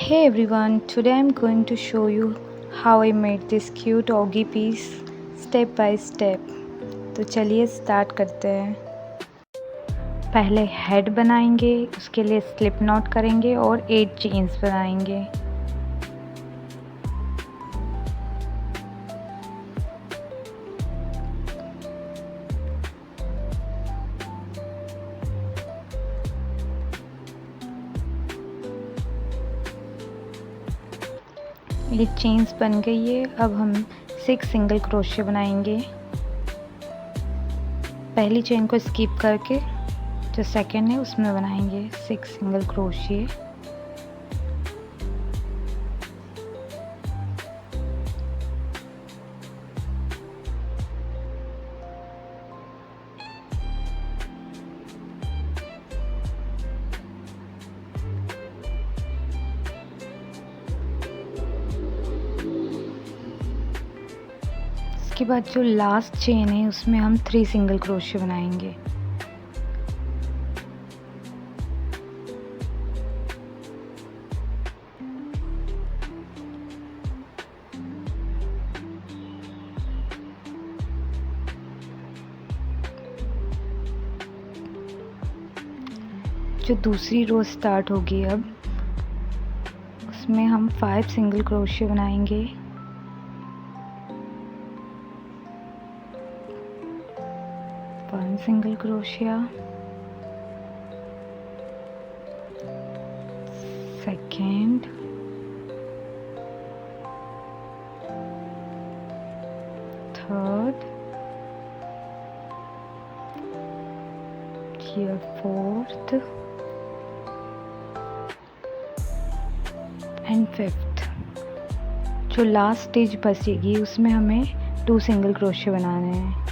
Hey everyone, today I'm going to show you how I made this cute oggy piece step by step. तो चलिए start करते हैं। पहले head बनाएंगे, उसके लिए स्लिप नॉट करेंगे और 8 चेन्स बनाएंगे। ये चेन्स बन गई है। अब हम 6 सिंगल क्रोशे बनाएंगे। पहली चेन को स्किप करके जो सेकंड है उसमें बनाएंगे 6 सिंगल क्रोशे। इसके बाद जो लास्ट चेन है उसमें हम 3 सिंगल क्रोशे बनाएंगे। जो दूसरी रो स्टार्ट होगी अब उसमें हम 5 सिंगल क्रोशे बनाएंगे। One single crochet, second, third, here fourth and fifth. जो लास्ट स्टेज बचेगी उसमें हमें 2 सिंगल क्रोशे बनाने हैं।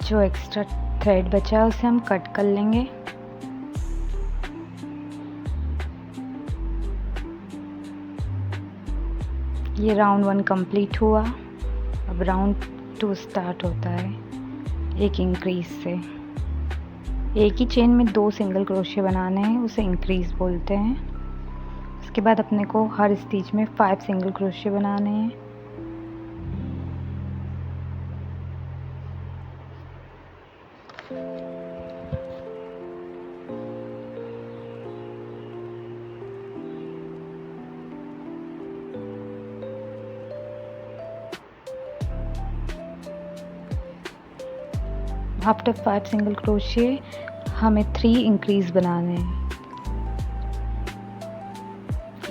जो एक्स्ट्रा थ्रेड बचा है उसे हम कट कर लेंगे। ये राउंड 1 कंप्लीट हुआ। अब राउंड 2 स्टार्ट होता है एक इंक्रीज से। एक ही चेन में 2 सिंगल क्रोशे बनाने हैं, उसे इंक्रीज बोलते हैं। उसके बाद अपने को हर स्टिच में 5 सिंगल क्रोशे बनाने हैं। आफ्टर 5 सिंगल क्रोशे हमें 3 इंक्रीज बनाने हैं।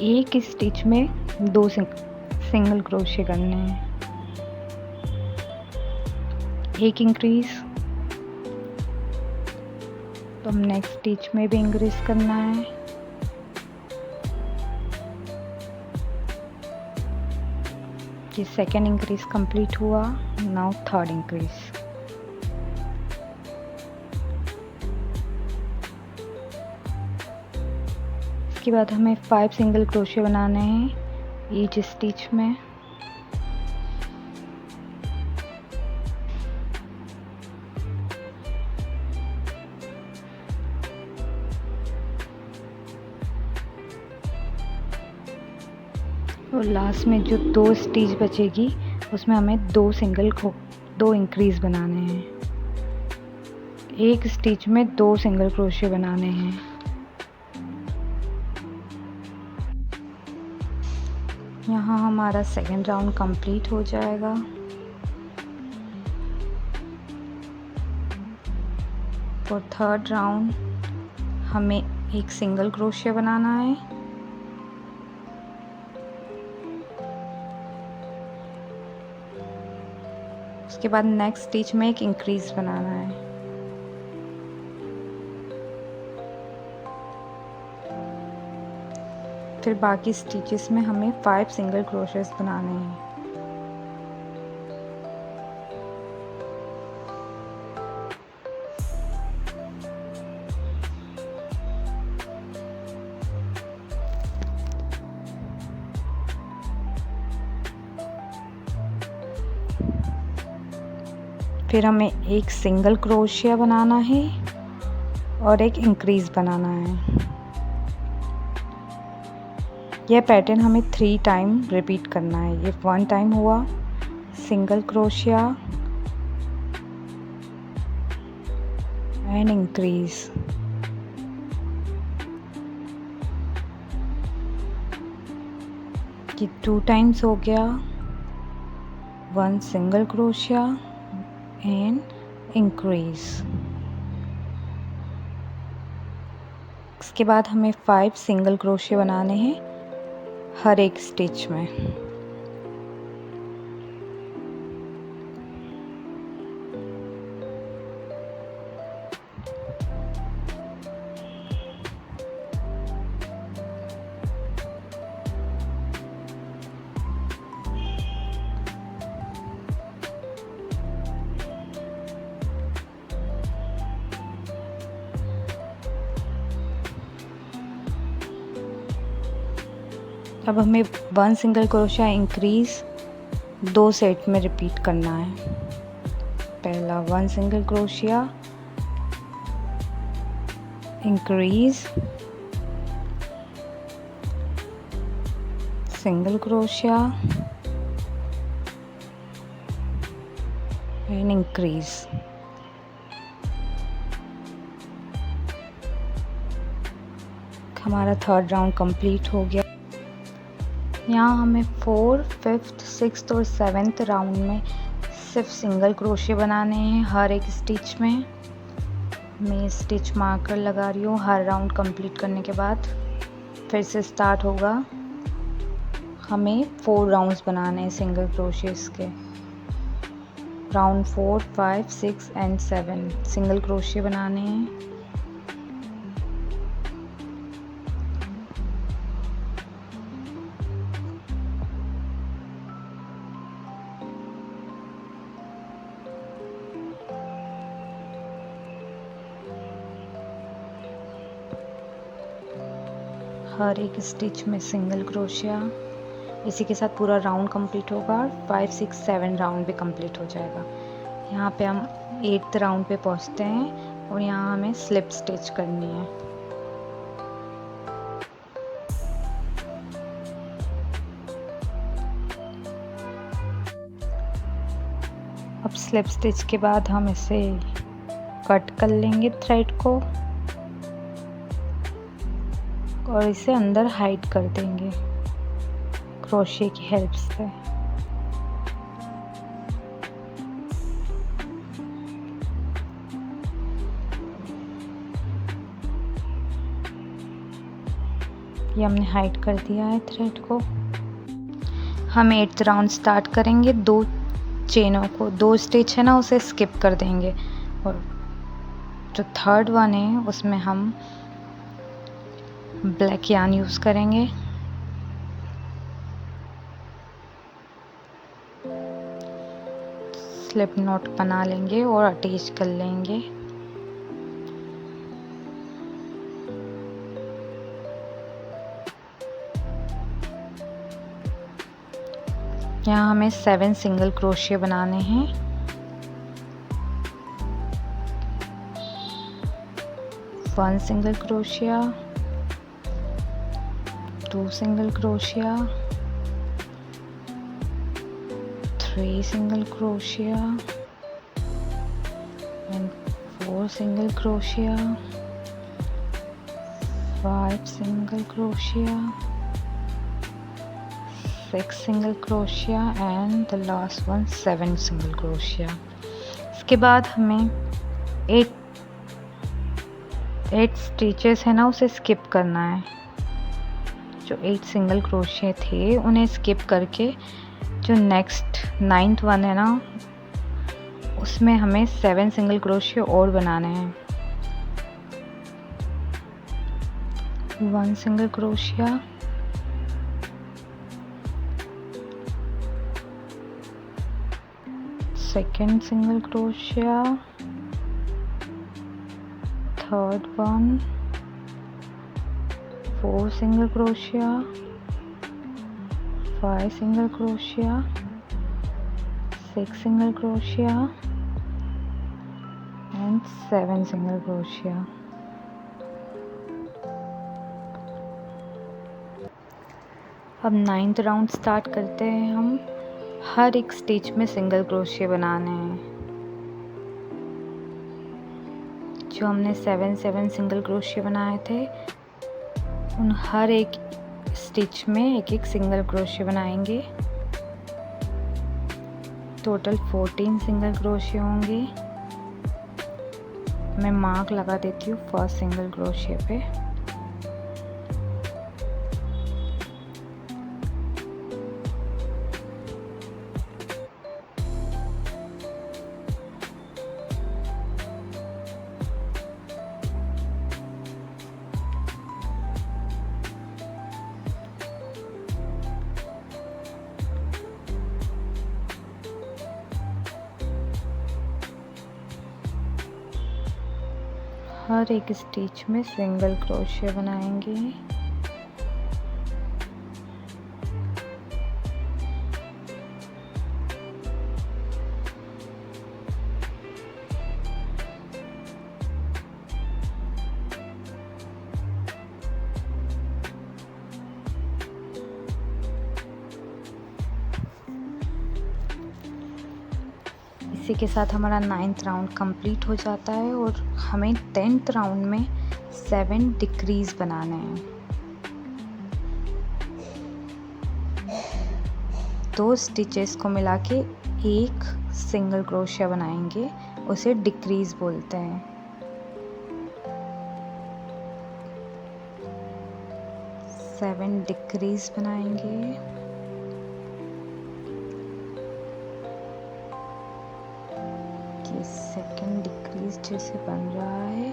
एक स्टिच में 2 सिंगल क्रोशे करने हैं। एक इंक्रीज, तो हम नेक्स्ट स्टिच में भी इंक्रीज करना है। ये सेकेंड इंक्रीज कंप्लीट हुआ। Now third increase. इसके बाद हमें 5 सिंगल क्रोशे बनाने हैं ईच स्टिच में। और लास्ट में जो 2 स्टिच बचेगी उसमें हमें 2 इंक्रीज बनाने हैं। एक स्टिच में 2 सिंगल क्रोशे बनाने हैं। यहाँ हमारा सेकेंड राउंड कंप्लीट हो जाएगा। फॉर थर्ड राउंड हमें एक सिंगल क्रोशे बनाना है। उसके बाद नेक्स्ट स्टिच में एक इंक्रीज बनाना है। फिर बाकी स्टिचेस में हमें 5 सिंगल क्रोशेस बनाने हैं। फिर हमें एक सिंगल क्रोशिया बनाना है और एक इंक्रीज बनाना है। यह पैटर्न हमें 3 टाइम रिपीट करना है। ये 1 टाइम हुआ सिंगल क्रोशिया एंड इंक्रीज, ये 2 टाइम्स हो गया 1 सिंगल क्रोशिया एंड इंक्रीज। इसके बाद हमें 5 सिंगल क्रोशिया बनाने हैं हर एक स्टिच में। अब हमें 1 सिंगल क्रोशिया इंक्रीज 2 सेट में रिपीट करना है। पहला 1 single crochet increase, single crochet and increase. हमारा 3rd राउंड कंप्लीट हो गया। यहाँ हमें 4th, 5th, 6th और 7th राउंड में सिर्फ सिंगल क्रोशिया बनाने हैं हर एक स्टिच में। मैं स्टिच मार्कर लगा रही हूँ। हर राउंड कंप्लीट करने के बाद फिर से स्टार्ट होगा। हमें 4 राउंड्स बनाने हैं सिंगल क्रोशियास के। राउंड 4, 5, 6 एंड 7 सिंगल क्रोशिया बनाने हैं। हर एक स्टिच में सिंगल क्रोशिया। इसी के साथ पूरा राउंड कंप्लीट होगा और 5, 6, 7 राउंड भी कंप्लीट हो जाएगा। यहाँ पे हम 8th राउंड पे पहुँचते हैं और यहाँ हमें स्लिप स्टिच करनी है। अब स्लिप स्टिच के बाद हम इसे कट कर लेंगे थ्रेड को और इसे अंदर हाइड कर देंगे क्रोशिया की हेल्प से। ये हमने हाइड कर दिया है थ्रेड को। हम 8th राउंड स्टार्ट करेंगे। 2 चेनों को, 2 स्टिच है ना, उसे स्किप कर देंगे और जो 3rd वन है उसमें हम ब्लैक यार्न यूज़ करेंगे। स्लिप नॉट बना लेंगे और अटैच कर लेंगे। यहाँ हमें 7 सिंगल क्रोशिया बनाने हैं। One single crochet, 2 single crochet, 3 single crochet and 4 single crochet, 5 single crochet, 6 single crochet and the last one 7 single crochet। इसके बाद हमें 8 स्टिचेस है ना, उसे स्किप करना है। जो 8 सिंगल क्रोशिया थे उन्हें स्किप करके जो नेक्स्ट 9th वन है ना, उसमें हमें 7 सिंगल क्रोशिया और बनाने हैं। 1 single crochet, 2nd single crochet, 3rd one, 4 single crochet, 5 single crochet, 6 single crochet, and 7 single crochet. अब 9th राउंड स्टार्ट करते हैं हम। हर एक स्टिच में सिंगल क्रोशिया बनाने हैं। जो हमने 7 सिंगल क्रोशिया बनाए थे, उन हर एक स्टिच में एक एक सिंगल क्रोशिया बनाएंगे। टोटल 14 सिंगल क्रोशिया होंगे। मैं मार्क लगा देती हूँ फर्स्ट सिंगल क्रोशिया पे। हर एक स्टिच में सिंगल क्रोशिया बनाएंगे। इसी के साथ हमारा 9th राउंड कंप्लीट हो जाता है और हमें 10th राउंड में 7 डिक्रीज बनाने हैं। 2 स्टिचेस को मिला के एक सिंगल क्रोशिया बनाएंगे, उसे डिक्रीज बोलते हैं। सेवन डिक्रीज बनाएंगे। सेकंड डिक्रीज जैसे बन रहा है।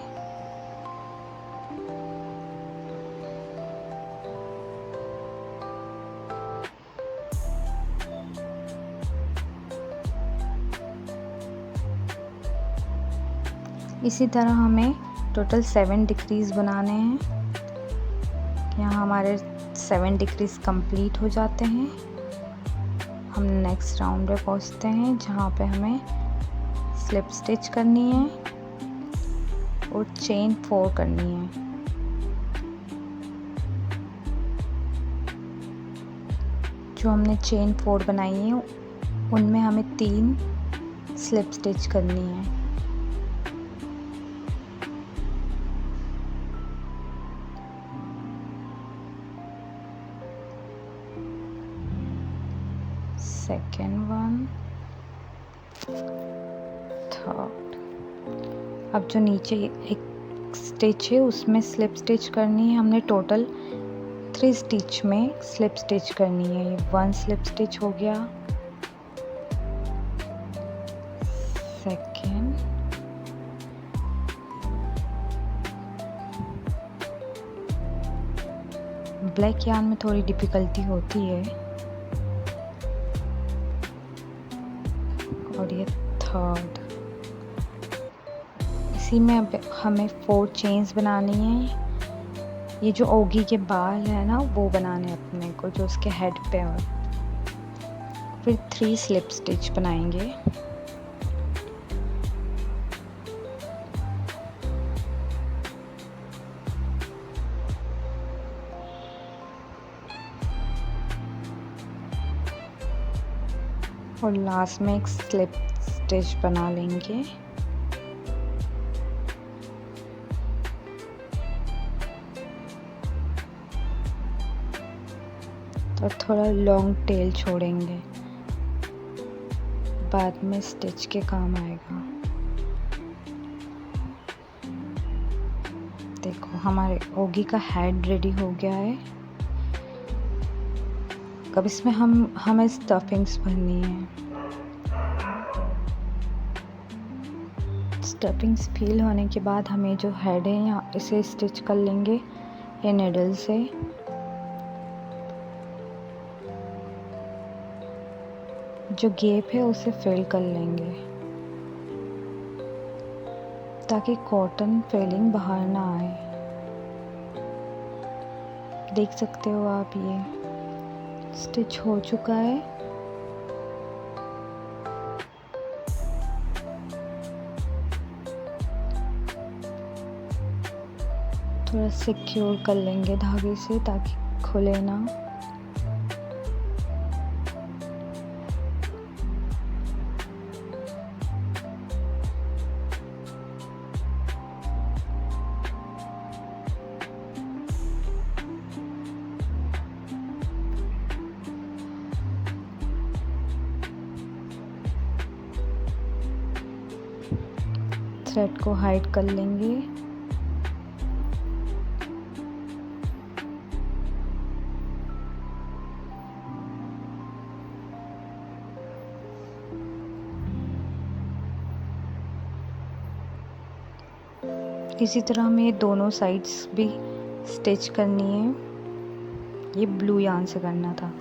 इसी तरह हमें टोटल 7 डिक्रीज बनाने हैं। यहाँ हमारे 7 डिक्रीज कंप्लीट हो जाते हैं। हम नेक्स्ट राउंड में पहुँचते हैं जहाँ पे हमें स्लिप स्टिच करनी है और चेन 4 करनी है। जो हमने चेन 4 बनाई है उनमें हमें 3 स्लिप स्टिच करनी है। Second one, third. अब जो नीचे एक स्टिच है उसमें स्लिप स्टिच करनी है। हमने टोटल 3 स्टिच में स्लिप स्टिच करनी है। ये 1 स्लिप स्टिच हो गया। सेकेंड, ब्लैक यार्न में थोड़ी डिफिकल्टी होती है। और ये थर्ड। इसी में अब हमें 4 चेन्स बनानी है। ये जो ओगी के बाल है ना, वो बनाने अपने को, जो उसके हेड पे और फिर 3 स्लिप स्टिच बनाएंगे। और लास्ट में एक स्लिप स्टिच बना लेंगे। तो थोड़ा लॉन्ग टेल छोड़ेंगे, बाद में स्टिच के काम आएगा। देखो हमारे ओगी का हेड रेडी हो गया है। अब इसमें हमें स्टफिंग्स भरनी है। स्टफिंग्स फिल होने के बाद हमें जो हेड है यहाँ इसे स्टिच कर लेंगे ये निडल से। जो गैप है उसे फिल कर लेंगे ताकि कॉटन फिलिंग बाहर ना आए। देख सकते हो आप, ये स्टिच हो चुका है। थोड़ा सिक्योर कर लेंगे धागे से ताकि खुले ना। थ्रेड को हाइड कर लेंगे। इसी तरह हमें ये दोनों साइड्स भी स्टिच करनी है। ये ब्लू यार्न से करना था।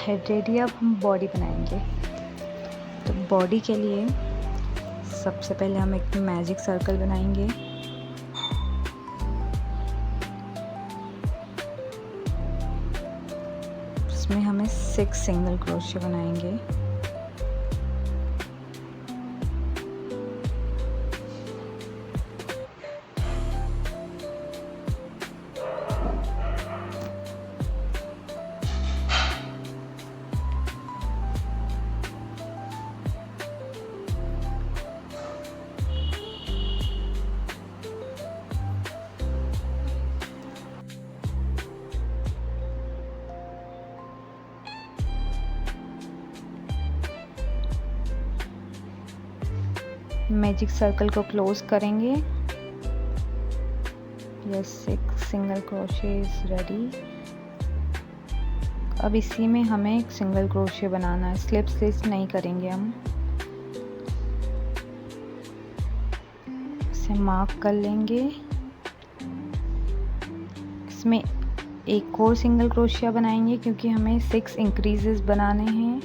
हेड रेडी, अब हम बॉडी बनाएंगे। तो बॉडी के लिए सबसे पहले हम एक मैजिक सर्कल बनाएंगे। इसमें हमें 6 सिंगल क्रोशे बनाएंगे। मैजिक सर्कल को क्लोज करेंगे। Yes, 6 single crochet is ready. अब इसी में हमें एक सिंगल क्रोशे बनाना है। स्लिप स्टिच नहीं करेंगे हम। इसे मार्क कर लेंगे। इसमें एक और सिंगल क्रोशिया बनाएंगे क्योंकि हमें 6 इंक्रीजेस बनाने हैं।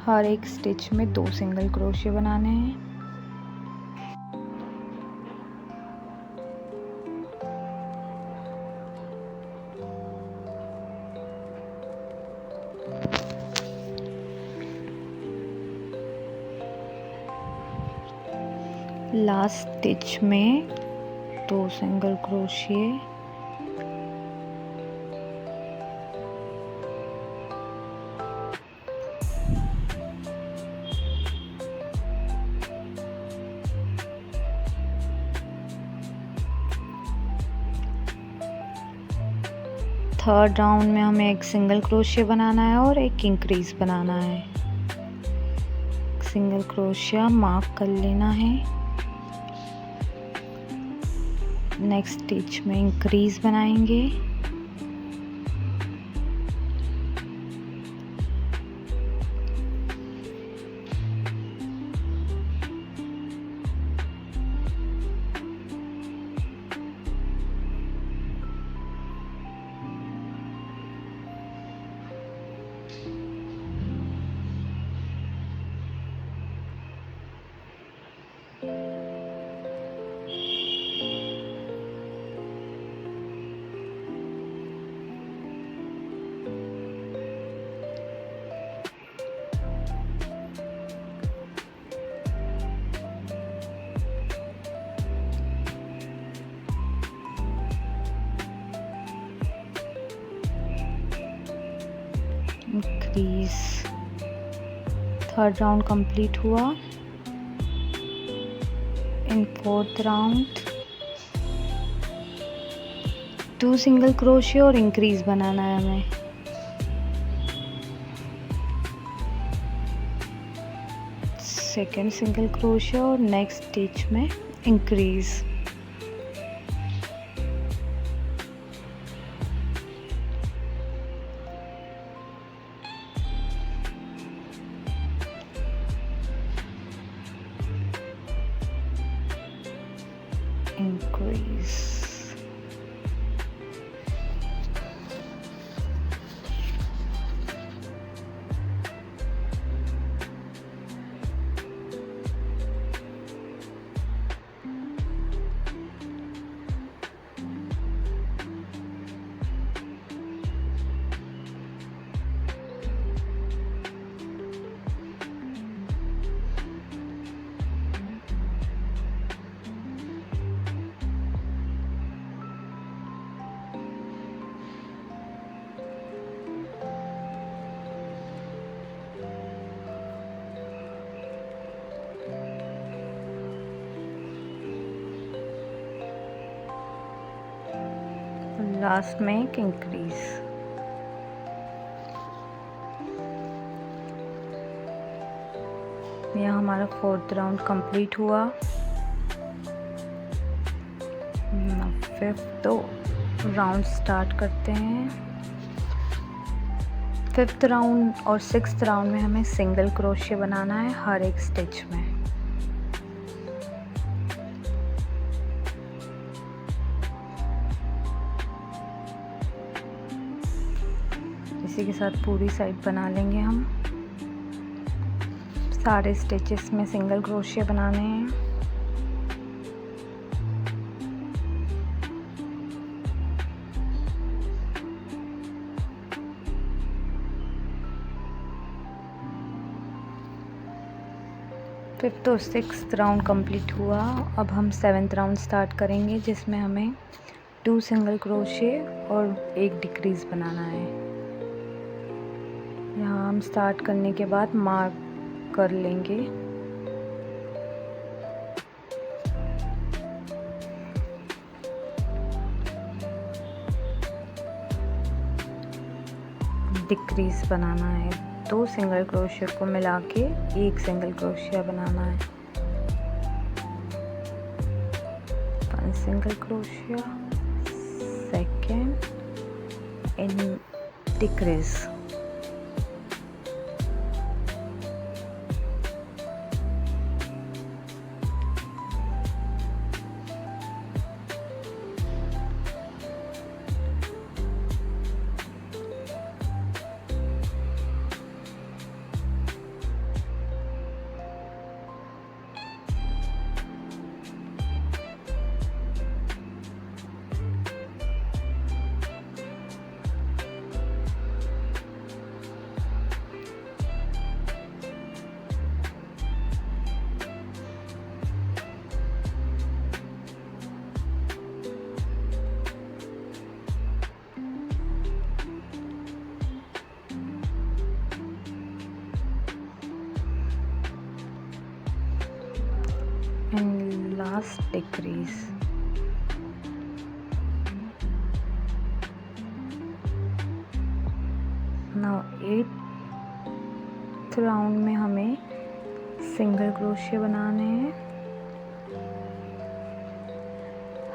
हर एक स्टिच में 2 सिंगल क्रोशे बनाने हैं। लास्ट स्टिच में 2 सिंगल क्रोशे। थर्ड राउंड में हमें एक सिंगल क्रोशिया बनाना है और एक इंक्रीज बनाना है। सिंगल क्रोशिया मार्क कर लेना है। नेक्स्ट स्टिच में इंक्रीज बनाएंगे। इंक्रीज। थर्ड राउंड कंप्लीट हुआ। In fourth round 2 single crochet और इंक्रीज बनाना है हमें। सेकेंड सिंगल क्रोशिया और नेक्स्ट स्टिच में इंक्रीज। Increase. लास्ट में एक इंक्रीज। यह हमारा 4th राउंड कंप्लीट हुआ। 5th राउंड स्टार्ट करते हैं। 5th राउंड और 6th राउंड में हमें सिंगल क्रोशे बनाना है हर एक स्टिच में। इसी के साथ पूरी साइड बना लेंगे हम। सारे स्टिचेस में सिंगल क्रोशे बनाने हैं। फिफ्थ और 6th राउंड कंप्लीट हुआ। अब हम 7th राउंड स्टार्ट करेंगे, जिसमें हमें 2 सिंगल क्रोशे और 1 डिक्रीज बनाना है। यहाँ हम स्टार्ट करने के बाद मार्क कर लेंगे। डिक्रीज बनाना है। 2 सिंगल क्रोशिया को मिला के 1 सिंगल क्रोशिया बनाना है। 1 single crochet, second and decrease. and last decrease. Now 8th round में हमें सिंगल क्रोशिया बनाने हैं।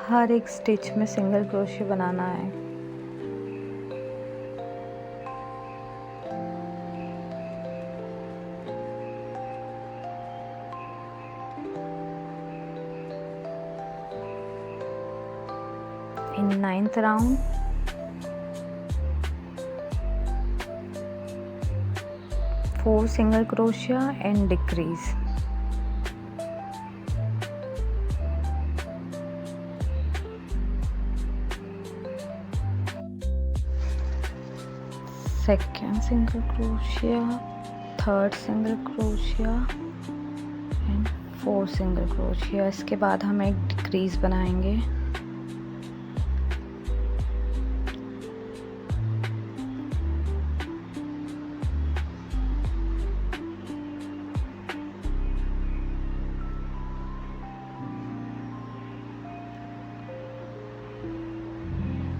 हर एक स्टिच में सिंगल क्रोशिया बनाना है। In 9th round, 4 single crochet and decrease. Second single crochet, third single crochet and 4 single crochet। इसके बाद हम एक डिक्रीज बनाएंगे।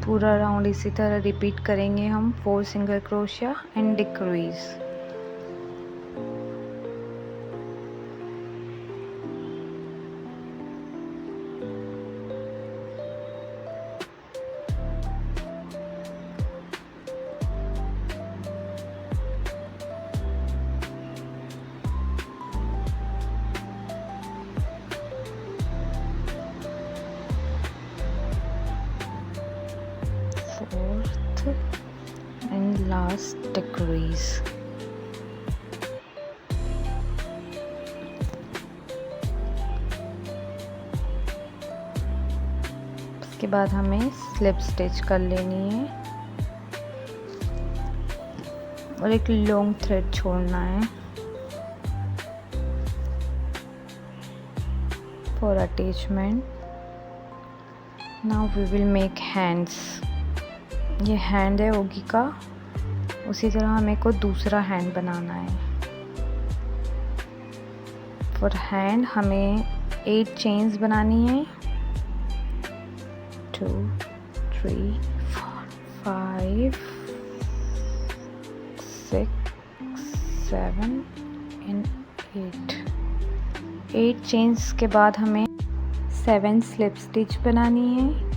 पूरा राउंड इसी तरह रिपीट करेंगे हम। 4 single crochet and decrease. Fourth and last decrease। उसके बाद हमें स्लिप स्टिच कर लेनी है और एक लॉन्ग थ्रेड छोड़ना है for attachment. Now we will make hands. ये हैंड है ओगी का, उसी तरह हमें को दूसरा हैंड बनाना है। फॉर हैंड हमें 8 चेन्स बनानी है। 2 3 4 5 6 7 एंड 8 चेन्स के बाद हमें 7 स्लिप स्टिच बनानी है।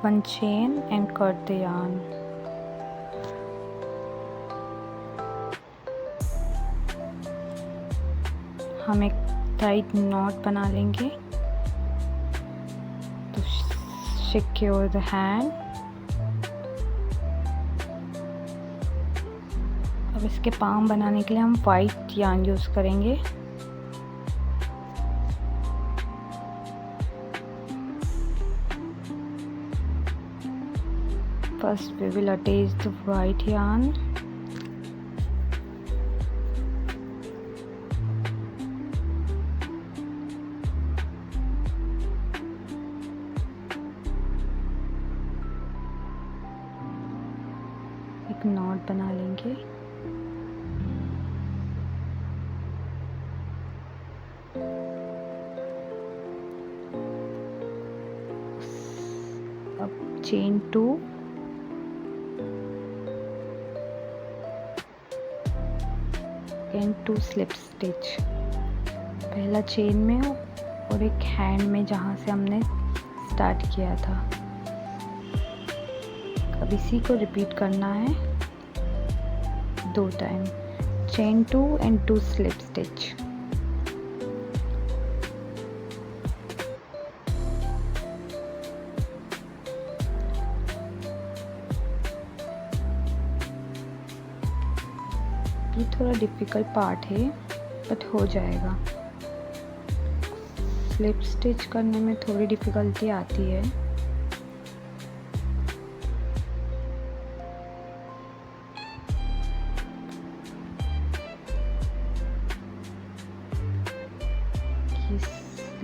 One chain and cut the yarn. हम एक टाइट नॉट बना लेंगे तो सिक्योर द हैंड। अब इसके पाम बनाने के लिए हम वाइट यार्न यूज़ करेंगे। First we will attach the white yarn. एक नॉट बना लेंगे। अब chain 2 एंड 2 स्लिप स्टिच, पहला चेन में और एक हैंड में जहाँ से हमने स्टार्ट किया था। अब इसी को रिपीट करना है 2 time, chain 2 and 2 slip stitch. ये थोड़ा डिफ़िकल्ट पार्ट है बट हो जाएगा। स्लिप स्टिच करने में थोड़ी डिफ़िकल्टी आती है।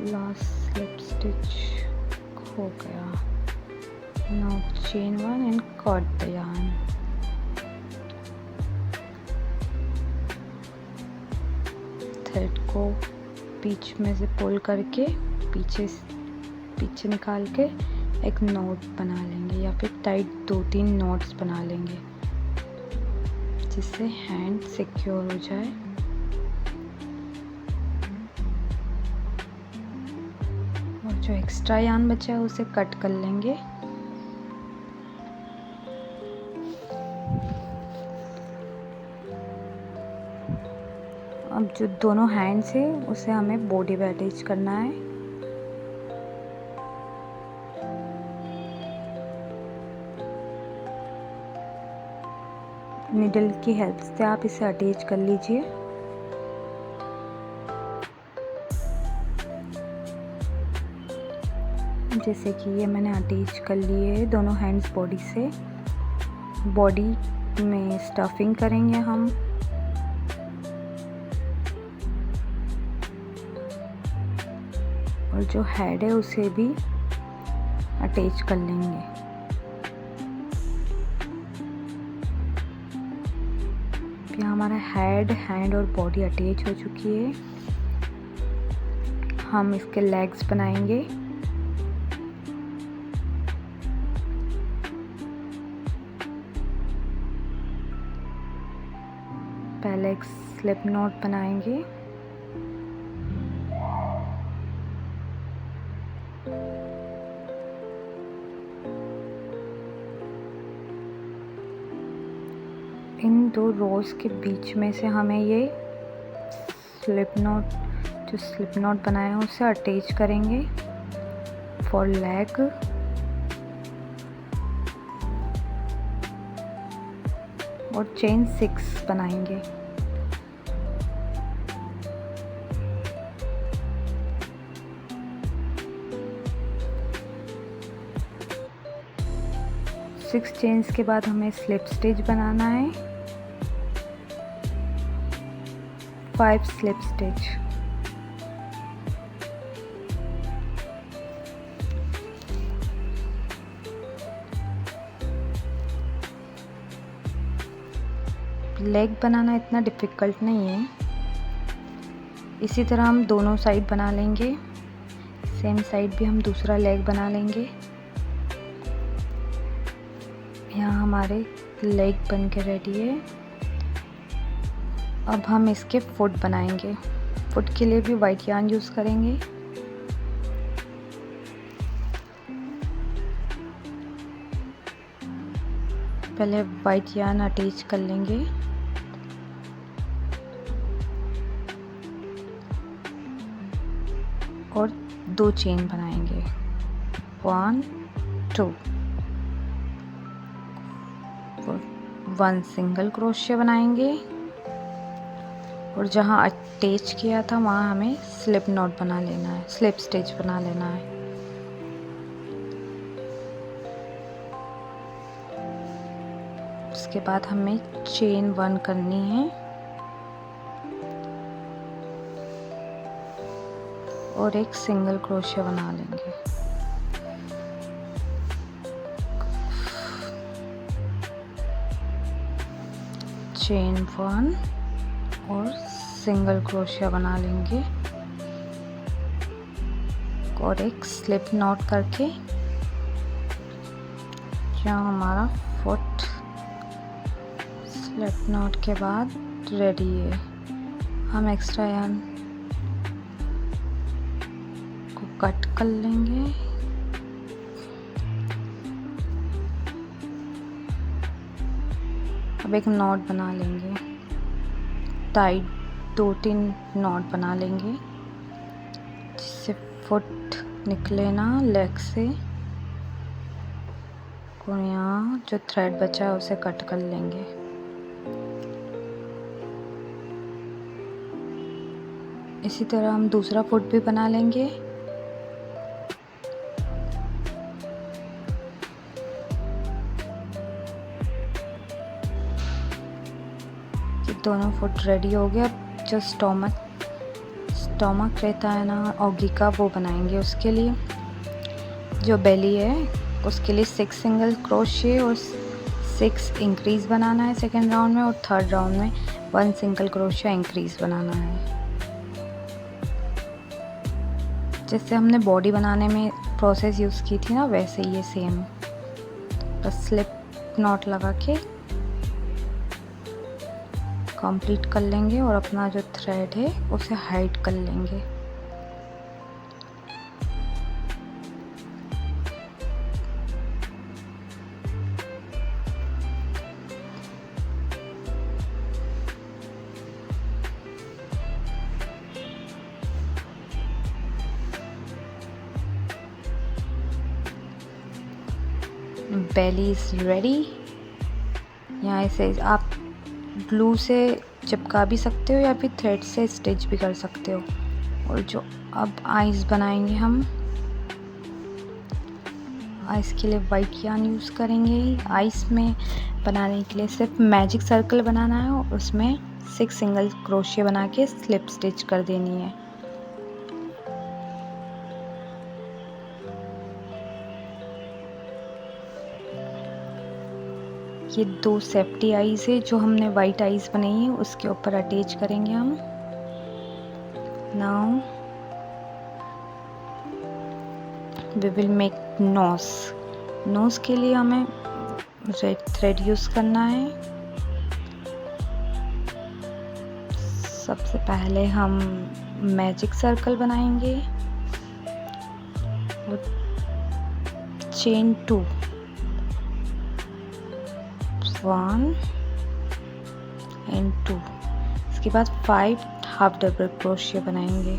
लास्ट स्लिप स्टिच हो गया। Now chain 1 and cut the yarn. Thread को बीच में से पुल करके पीछे निकाल के एक नॉट बना लेंगे या फिर टाइट 2-3 नॉट्स बना लेंगे जिससे हैंड सिक्योर हो जाए। और जो एक्स्ट्रा यार्न बचा है उसे कट कर लेंगे। अब जो दोनों हैंड्स है उसे हमें बॉडी पे अटैच करना है। निडल की हेल्प से आप इसे अटैच कर लीजिए। जैसे कि ये मैंने अटैच कर लिए है दोनों हैंड्स बॉडी से। बॉडी में स्टफिंग करेंगे हम। और जो हेड है उसे भी अटैच कर लेंगे। यहाँ हमारा हैंड और बॉडी अटैच हो चुकी है। हम इसके लेग्स बनाएंगे। पहले एक स्लिप नॉट बनाएंगे। इन 2 रोज के बीच में से हमें ये स्लिप नॉट बनाया है उसे अटैच करेंगे फॉर लेग। और चेन 6 बनाएंगे। 6 चेन्स के बाद हमें स्लिप स्टिच बनाना है, 5 स्लिप स्टिच। लेग बनाना इतना डिफ़िकल्ट नहीं है। इसी तरह हम दोनों साइड बना लेंगे, सेम साइड भी हम दूसरा लेग बना लेंगे। यहाँ हमारे लेग बन के रेडी है। अब हम इसके फुट बनाएंगे। फुट के लिए भी वाइट यार्न यूज़ करेंगे। पहले वाइट यार्न अटैच कर लेंगे, और 2 चेन बनाएंगे, 1 2, 1 सिंगल क्रोशिया बनाएंगे, और जहाँ अटैच किया था वहाँ हमें स्लिप नॉट बना लेना है, स्लिप स्टिच बना लेना है। उसके बाद हमें चेन 1 करनी है और एक सिंगल क्रोशिया बना लेंगे। चेन 1 और सिंगल क्रोशिया बना लेंगे और एक स्लिप नॉट करके जहाँ हमारा फुट स्लिप नॉट के बाद रेडी है। हम एक्स्ट्रा यार्न को कट कर लेंगे। अब एक नॉट बना लेंगे, टाइट 2-3 नॉट बना लेंगे जिससे फुट निकले ना लेग से। और यहाँ जो थ्रेड बचा है उसे कट कर लेंगे। इसी तरह हम दूसरा फुट भी बना लेंगे। ये दोनों फुट रेडी हो गया। जो स्टोमक रहता है ना ऑगी का, वो बनाएंगे। उसके लिए जो बेली है उसके लिए 6 सिंगल क्रोशिया और 6 इंक्रीज बनाना है सेकेंड राउंड में, और थर्ड राउंड में 1 सिंगल क्रोशिया इंक्रीज बनाना है। जैसे हमने बॉडी बनाने में प्रोसेस यूज़ की थी ना, वैसे ही ये सेम, बस स्लिप नॉट लगा के कंप्लीट कर लेंगे और अपना जो थ्रेड है उसे हाइड कर लेंगे। बेली इज़ रेडी। यहाँ इसे आप ग्लू से चिपका भी सकते हो या फिर थ्रेड से स्टिच भी कर सकते हो। और जो अब आइज़ बनाएंगे हम, आइज़ के लिए वाइट यार्न यूज़ करेंगे। आइज़ में बनाने के लिए सिर्फ मैजिक सर्कल बनाना है और उसमें 6 सिंगल क्रोशिया बना के स्लिप स्टिच कर देनी है। ये 2 सेफ्टी आइज़ है जो हमने वाइट आइज़ बनाई है, उसके ऊपर अटैच करेंगे हम। Now we will make nose के लिए हमें रेड थ्रेड यूज़ करना है। सबसे पहले हम मैजिक सर्कल बनाएंगे और चेन 2, 1 and 2। इसके बाद 5 हाफ डबल क्रोशिया बनाएंगे।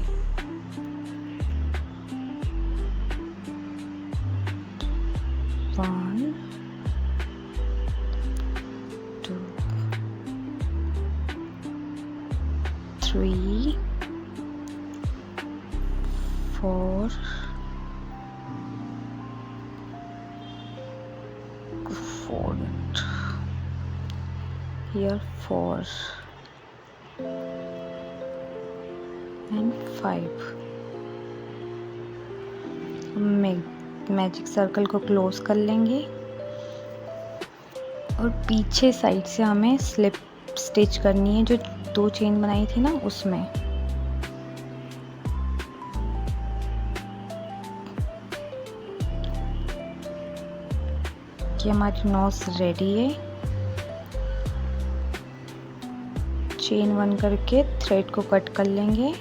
One 2 3 4 here 4 and 5। Magic circle को क्लोज कर लेंगे और पीछे साइड से हमें स्लिप स्टिच करनी है, जो 2 चेन बनाई थी ना उसमें। कि हमारी नॉस रेडी है। चेन 1 करके थ्रेड को कट कर लेंगे।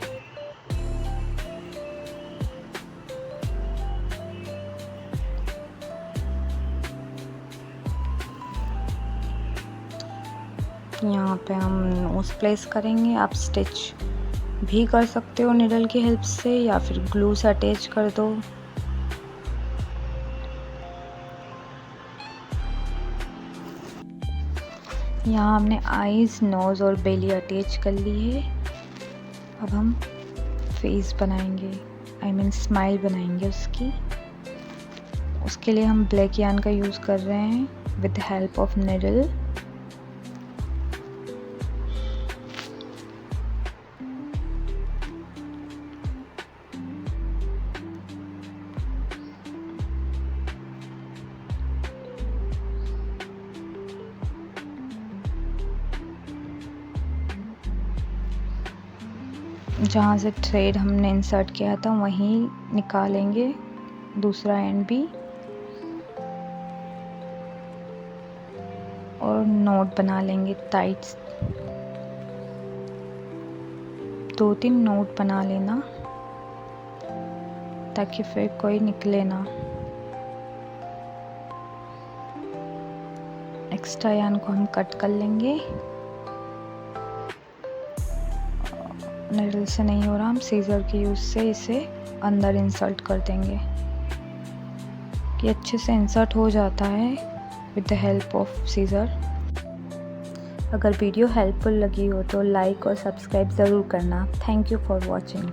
यहाँ पे हम नोज प्लेस करेंगे। आप स्टिच भी कर सकते हो निडल की हेल्प से, या फिर ग्लू से अटैच कर दो। यहाँ हमने आईज, नोज और बेली अटैच कर ली है। अब हम फेस बनाएंगे, आई मीन स्माइल बनाएंगे उसकी। उसके लिए हम ब्लैक यार्न का यूज़ कर रहे हैं with the help of needle. जहाँ से थ्रेड हमने इंसर्ट किया था वहीं निकालेंगे दूसरा एंड भी, और नोट बना लेंगे टाइट। 2-3 नोट बना लेना ताकि फिर कोई निकले ना। एक्स्ट्रा यार्न को हम कट कर लेंगे। निडल से नहीं हो रहा, हम सीजर के यूज़ से इसे अंदर इंसर्ट कर देंगे कि अच्छे से इंसर्ट हो जाता है with the help of scissor. अगर वीडियो हेल्पफुल लगी हो तो लाइक और सब्सक्राइब ज़रूर करना। Thank you for watching.